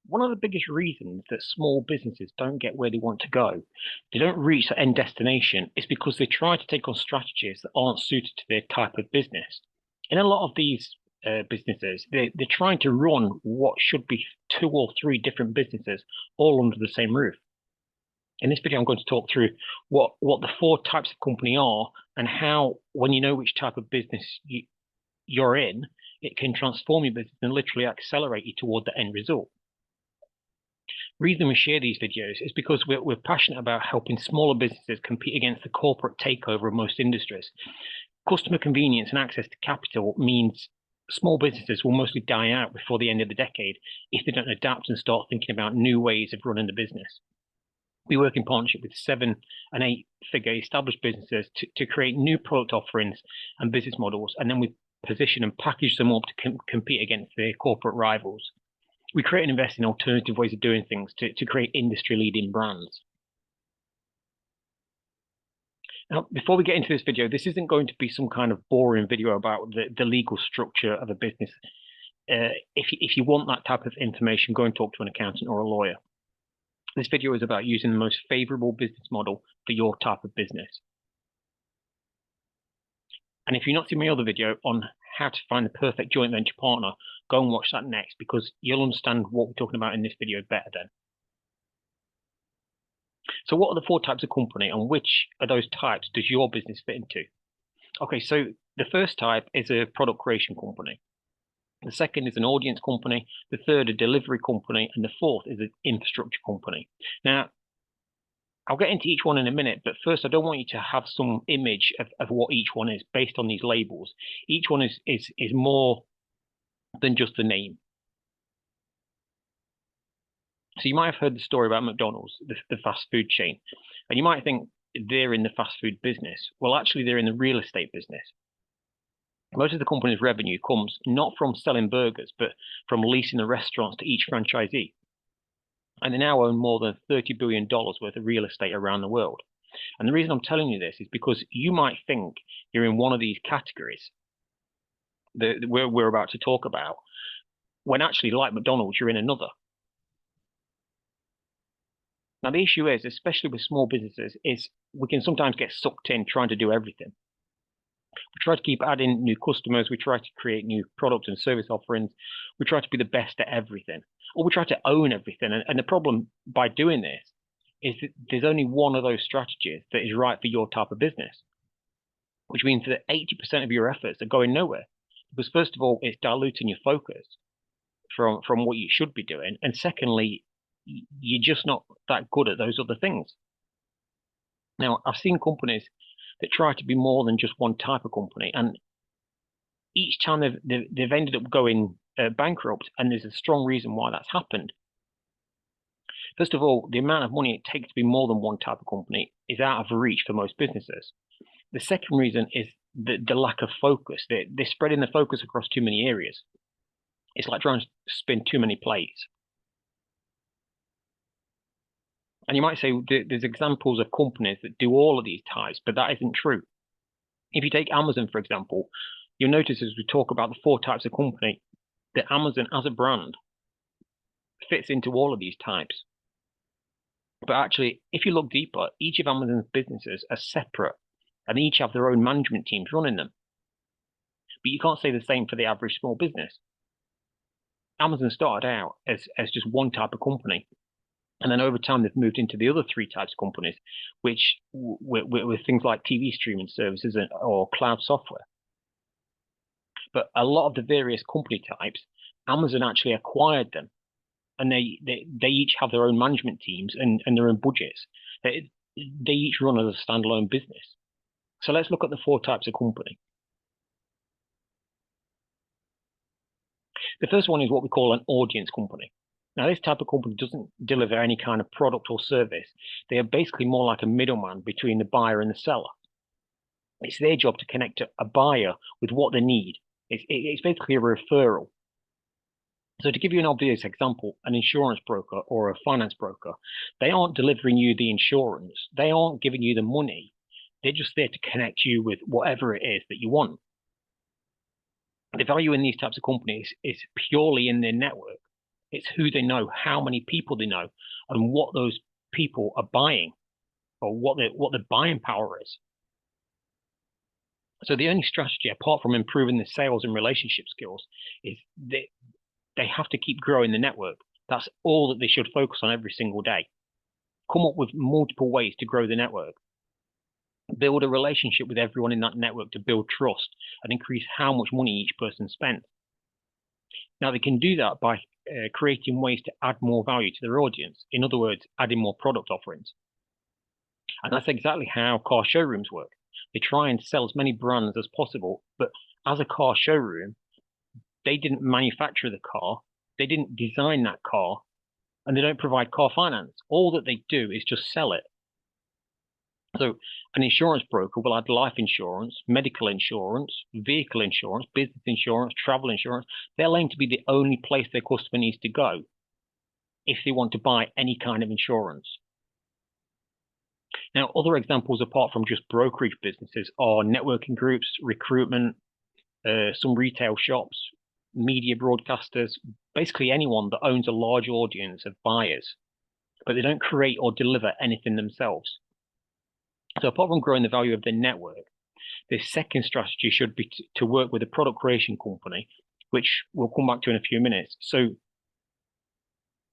One of the biggest reasons that small businesses don't get where they want to go, they don't reach the end destination, is because they try to take on strategies that aren't suited to their type of business. In a lot of these businesses, they're trying to run what should be two or three different businesses all under the same roof. In this video, I'm going to talk through what the four types of company are and how, when you know which type of business you're in, it can transform your business and literally accelerate you toward the end result. Reason we share these videos is because we're passionate about helping smaller businesses compete against the corporate takeover of most industries. Customer convenience and access to capital means small businesses will mostly die out before the end of the decade if they don't adapt and start thinking about new ways of running the business. We work in partnership with 7 and 8 figure established businesses to create new product offerings and business models, and then we position and package them up to compete against their corporate rivals. We create and invest in alternative ways of doing things to create industry-leading brands. Now, before we get into this video, this isn't going to be some kind of boring video about the legal structure of a business. If you want that type of information, go and talk to an accountant or a lawyer. This video is about using the most favorable business model for your type of business. And if you've not seen my other video on how to find the perfect joint venture partner, go and watch that next, because you'll understand what we're talking about in this video better then. So what are the 4 types of company, and which of those types does your business fit into? Okay, so the first type is a product creation company. The second is an audience company. The third, a delivery company. And the fourth is an infrastructure company. Now, I'll get into each one in a minute, but first, I don't want you to have some image of what each one is based on these labels. Each one is more than just the name. So you might have heard the story about McDonald's, the fast food chain, and you might think they're in the fast food business. Well, actually, they're in the real estate business. Most of the company's revenue comes not from selling burgers, but from leasing the restaurants to each franchisee. And they now own more than $30 billion worth of real estate around the world. And the reason I'm telling you this is because you might think you're in one of these categories that we're about to talk about, when actually, like McDonald's, you're in another. Now, the issue is, especially with small businesses, is we can sometimes get sucked in trying to do everything. We try to keep adding new customers. We try to create new product and service offerings. We try to be the best at everything, or we try to own everything. And the problem by doing this is that there's only one of those strategies that is right for your type of business, which means that 80% of your efforts are going nowhere. Because first of all, it's diluting your focus from what you should be doing. And secondly, you're just not that good at those other things. Now, I've seen companies that try to be more than just one type of company, and each time they've ended up going bankrupt, and there's a strong reason why that's happened. First of all, the amount of money it takes to be more than one type of company is out of reach for most businesses. The second reason is the lack of focus. They're spreading the focus across too many areas. It's like trying to spin too many plates. And you might say there's examples of companies that do all of these types, but that isn't true. If you take Amazon, for example, you'll notice as we talk about the 4 types of company, that Amazon as a brand fits into all of these types. But actually, if you look deeper, each of Amazon's businesses are separate, and each have their own management teams running them. But you can't say the same for the average small business. Amazon started out as just one type of company. And then over time, they've moved into the other 3 types of companies, which with things like TV streaming services or cloud software. But a lot of the various company types, Amazon actually acquired them, and they each have their own management teams and their own budgets. They each run as a standalone business. So let's look at the 4 types of company. The first one is what we call an audience company. Now, this type of company doesn't deliver any kind of product or service. They are basically more like a middleman between the buyer and the seller. It's their job to connect a buyer with what they need. It's basically a referral. So to give you an obvious example, an insurance broker or a finance broker, they aren't delivering you the insurance. They aren't giving you the money. They're just there to connect you with whatever it is that you want. The value in these types of companies is purely in their network. It's who they know, how many people they know, and what those people are buying, or what the buying power is. So the only strategy, apart from improving the sales and relationship skills, is they have to keep growing the network. That's all that they should focus on every single day. Come up with multiple ways to grow the network. Build a relationship with everyone in that network to build trust and increase how much money each person spends. Now, they can do that by creating ways to add more value to their audience. In other words, adding more product offerings. And that's exactly how car showrooms work. They try and sell as many brands as possible, but as a car showroom, they didn't manufacture the car, they didn't design that car, and they don't provide car finance. All that they do is just sell it. So an insurance broker will add life insurance, medical insurance, vehicle insurance, business insurance, travel insurance. They'll aim to be the only place their customer needs to go if they want to buy any kind of insurance. Now, other examples apart from just brokerage businesses are networking groups, recruitment, some retail shops, media broadcasters, basically anyone that owns a large audience of buyers, but they don't create or deliver anything themselves. So apart from growing the value of the network, the second strategy should be to work with a product creation company, which we'll come back to in a few minutes. So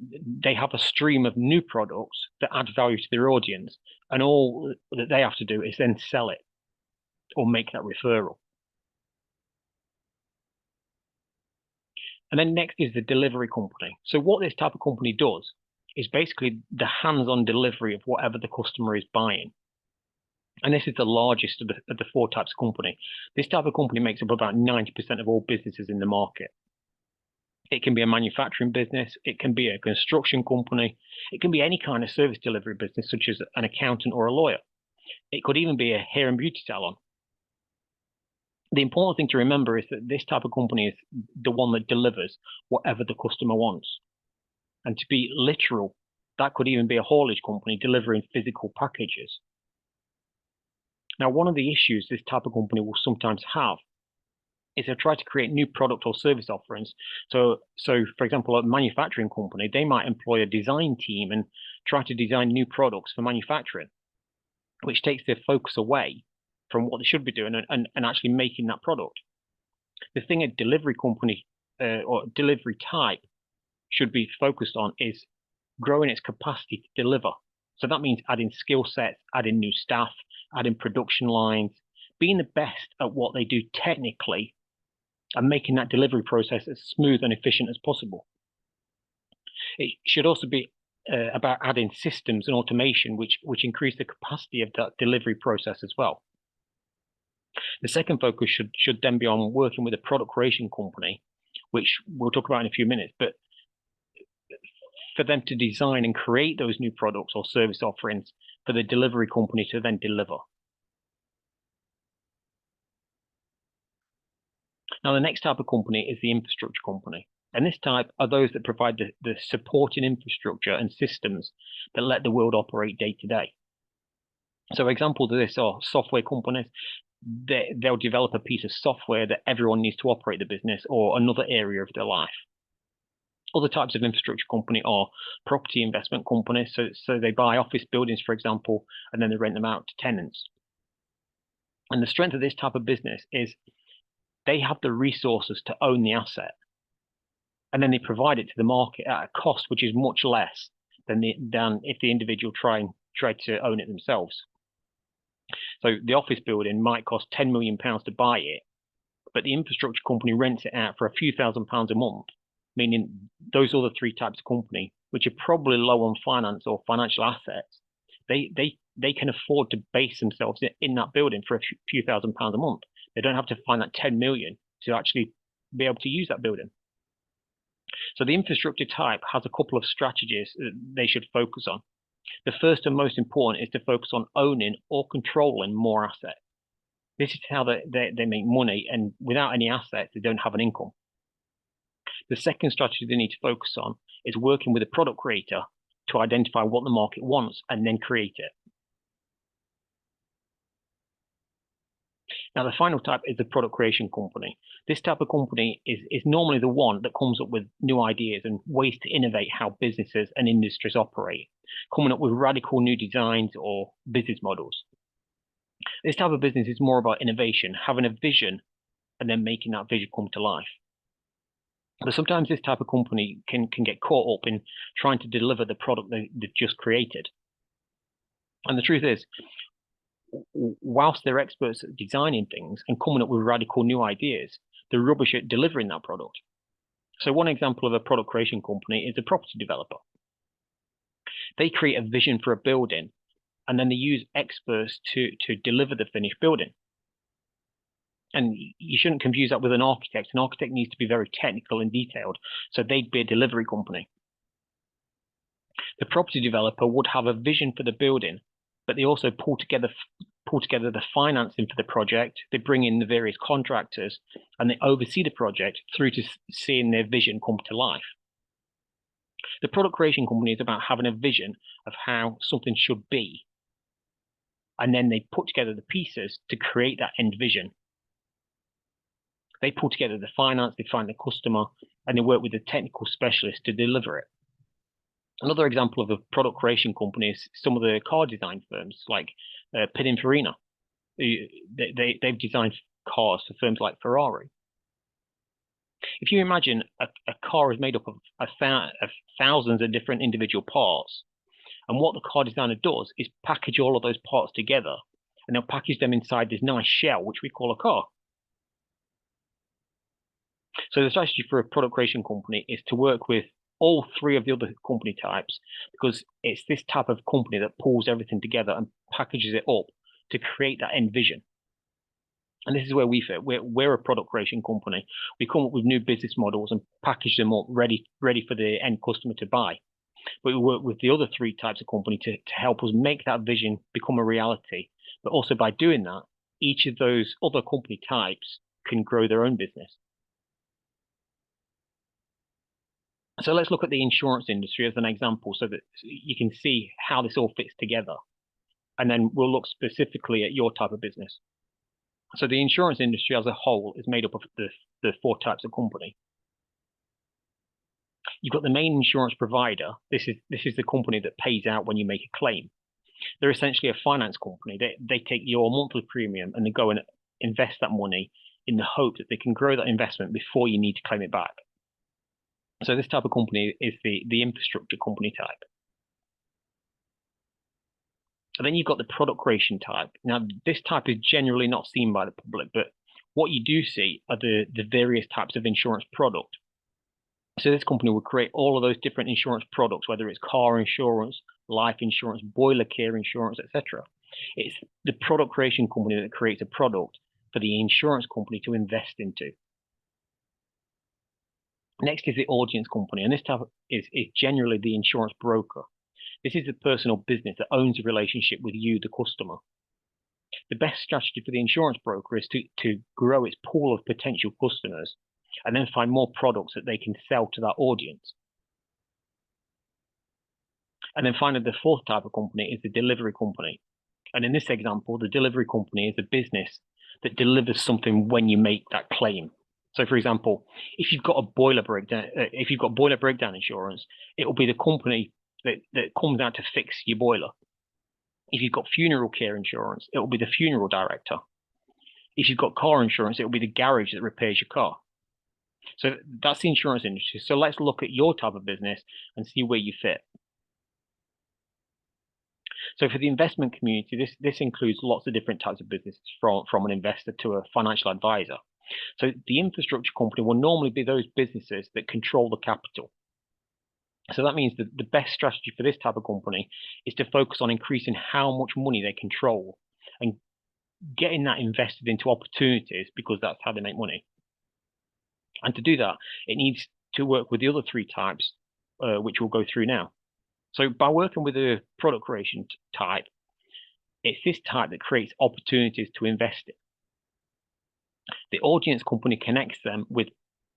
they have a stream of new products that add value to their audience, and all that they have to do is then sell it or make that referral. And then next is the delivery company. So what this type of company does is basically the hands-on delivery of whatever the customer is buying. And this is the largest of the four types of company. This type of company makes up about 90% of all businesses in the market. It can be a manufacturing business, it can be a construction company, it can be any kind of service delivery business, such as an accountant or a lawyer. It could even be a hair and beauty salon. The important thing to remember is that this type of company is the one that delivers whatever the customer wants. And to be literal, that could even be a haulage company delivering physical packages. Now, one of the issues this type of company will sometimes have is they try to create new product or service offerings. So for example, a manufacturing company, they might employ a design team and try to design new products for manufacturing, which takes their focus away from what they should be doing and actually making that product. The thing a delivery company or delivery type should be focused on is growing its capacity to deliver. So that means adding skill sets, adding new staff, adding production lines, being the best at what they do technically, and making that delivery process as smooth and efficient as possible. It should also be about adding systems and automation, which increase the capacity of that delivery process as well. The second focus should then be on working with a product creation company, which we'll talk about in a few minutes, but for them to design and create those new products or service offerings for the delivery company to then deliver. Now, the next type of company is the infrastructure company. And this type are those that provide the supporting infrastructure and systems that let the world operate day to day. So examples of this are software companies. They'll develop a piece of software that everyone needs to operate the business or another area of their life. Other types of infrastructure company are property investment companies. So they buy office buildings, for example, and then they rent them out to tenants. And the strength of this type of business is they have the resources to own the asset, and then they provide it to the market at a cost which is much less than if the individual tried to own it themselves. So the office building might cost £10 million to buy it, but the infrastructure company rents it out for a few £1,000s a month, meaning those other three types of company, which are probably low on finance or financial assets, they can afford to base themselves in that building for a few £1,000s a month. They don't have to find that 10 million to actually be able to use that building. So the infrastructure type has a couple of strategies that they should focus on. The first and most important is to focus on owning or controlling more assets. This is how they make money, and without any assets, they don't have an income. The second strategy they need to focus on is working with a product creator to identify what the market wants and then create it. Now, the final type is the product creation company. This type of company is normally the one that comes up with new ideas and ways to innovate how businesses and industries operate, coming up with radical new designs or business models. This type of business is more about innovation, having a vision and then making that vision come to life. But sometimes this type of company can get caught up in trying to deliver the product they've just created. And the truth is, whilst they're experts at designing things and coming up with radical new ideas, they're rubbish at delivering that product. So one example of a product creation company is a property developer. They create a vision for a building, and then they use experts to deliver the finished building. And you shouldn't confuse that with an architect. An architect needs to be very technical and detailed, so they'd be a delivery company. The property developer would have a vision for the building, but they also pull together the financing for the project. They bring in the various contractors, and they oversee the project through to seeing their vision come to life. The product creation company is about having a vision of how something should be, and then they put together the pieces to create that end vision. They pull together the finance, they find the customer, and they work with the technical specialist to deliver it. Another example of a product creation company is some of the car design firms like Pininfarina. They've designed cars for firms like Ferrari. If you imagine a car is made up of thousands of different individual parts, and what the car designer does is package all of those parts together, and they'll package them inside this nice shell, which we call a car. So the strategy for a product creation company is to work with all three of the other company types, because it's this type of company that pulls everything together and packages it up to create that end vision. And this is where we fit. We're a product creation company. We come up with new business models and package them up ready for the end customer to buy. But we work with the other three types of company to help us make that vision become a reality. But also by doing that, each of those other company types can grow their own business. So let's look at the insurance industry as an example so that you can see how this all fits together. And then we'll look specifically at your type of business. So the insurance industry as a whole is made up of the four types of company. You've got the main insurance provider. This is the company that pays out when you make a claim. They're essentially a finance company. They take your monthly premium and they go and invest that money in the hope that they can grow that investment before you need to claim it back. So this type of company is the infrastructure company type. And then you've got the product creation type. Now, this type is generally not seen by the public, but what you do see are the various types of insurance product. So this company will create all of those different insurance products, whether it's car insurance, life insurance, boiler care insurance, etc. It's the product creation company that creates a product for the insurance company to invest into. Next is the audience company, and this type is generally the insurance broker. This is the personal business that owns a relationship with you, the customer. The best strategy for the insurance broker is to grow its pool of potential customers and then find more products that they can sell to that audience. And then finally, the fourth type of company is the delivery company. And in this example, the delivery company is a business that delivers something when you make that claim. So, for example, if you've got a boiler breakdown, insurance, it will be the company that comes out to fix your boiler. If you've got funeral care insurance, it will be the funeral director. If you've got car insurance, it will be the garage that repairs your car. So that's the insurance industry. So let's look at your type of business and see where you fit. So for the investment community, this includes lots of different types of businesses, from an investor to a financial advisor. So the infrastructure company will normally be those businesses that control the capital. So that means that the best strategy for this type of company is to focus on increasing how much money they control and getting that invested into opportunities, because that's how they make money. And to do that, it needs to work with the other three types, which we'll go through now. So by working with a product creation type, it's this type that creates opportunities to invest in. The audience company connects them with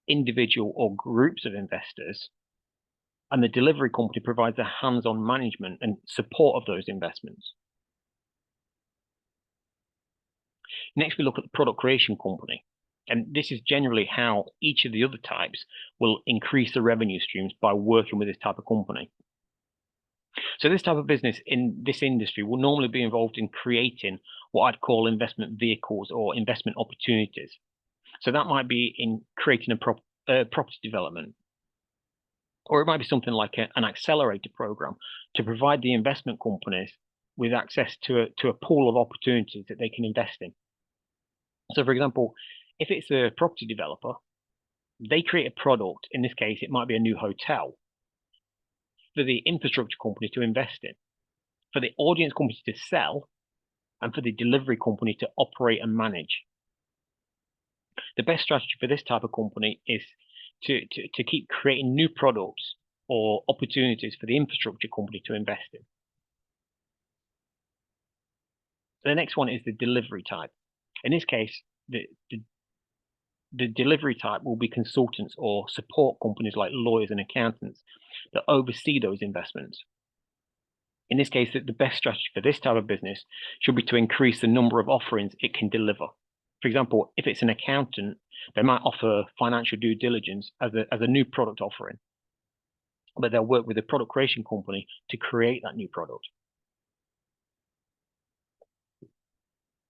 individual or groups of investors, and the delivery company provides a hands-on management and support of those investments. Next, we look at the product creation company. And this is generally how each of the other types will increase the revenue streams by working with this type of company. So this type of business in this industry will normally be involved in creating what I'd call investment vehicles or investment opportunities. So that might be in creating a property development, or it might be something like an accelerator program to provide the investment companies with access to a pool of opportunities that they can invest in. So, for example, if it's a property developer, they create a product. In this case, it might be a new hotel for the infrastructure company to invest in, for the audience company to sell, and for the delivery company to operate and manage. The best strategy for this type of company is to keep creating new products or opportunities for the infrastructure company to invest in. The next one is the delivery type. In this case, the delivery type will be consultants or support companies like lawyers and accountants that oversee those investments. In this case, the best strategy for this type of business should be to increase the number of offerings it can deliver. For example, if it's an accountant, they might offer financial due diligence as a new product offering, but they'll work with a product creation company to create that new product.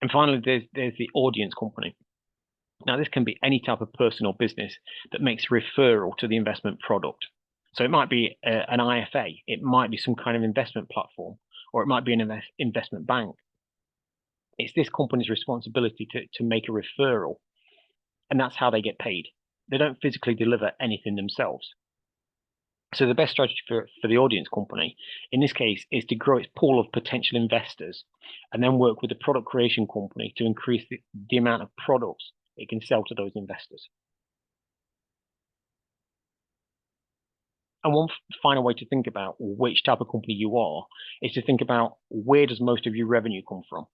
And finally, there's the audience company. Now, this can be any type of person or business that makes a referral to the investment product. So it might be an IFA, it might be some kind of investment platform, or it might be an investment bank. It's this company's responsibility to make a referral, and that's how they get paid. They don't physically deliver anything themselves. So the best strategy for the audience company, in this case, is to grow its pool of potential investors and then work with the product creation company to increase the amount of products it can sell to those investors. And one final way to think about which type of company you are is to think about, where does most of your revenue come from?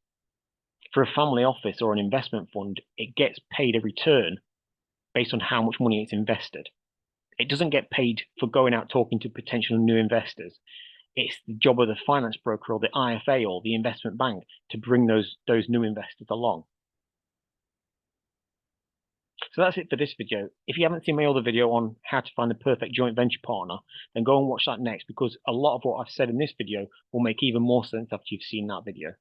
For a family office or an investment fund, it gets paid a return based on how much money it's invested. It doesn't get paid for going out talking to potential new investors. It's the job of the finance broker or the IFA or the investment bank to bring those new investors along. So that's it for this video. If you haven't seen my other video on how to find the perfect joint venture partner, then go and watch that next, because a lot of what I've said in this video will make even more sense after you've seen that video.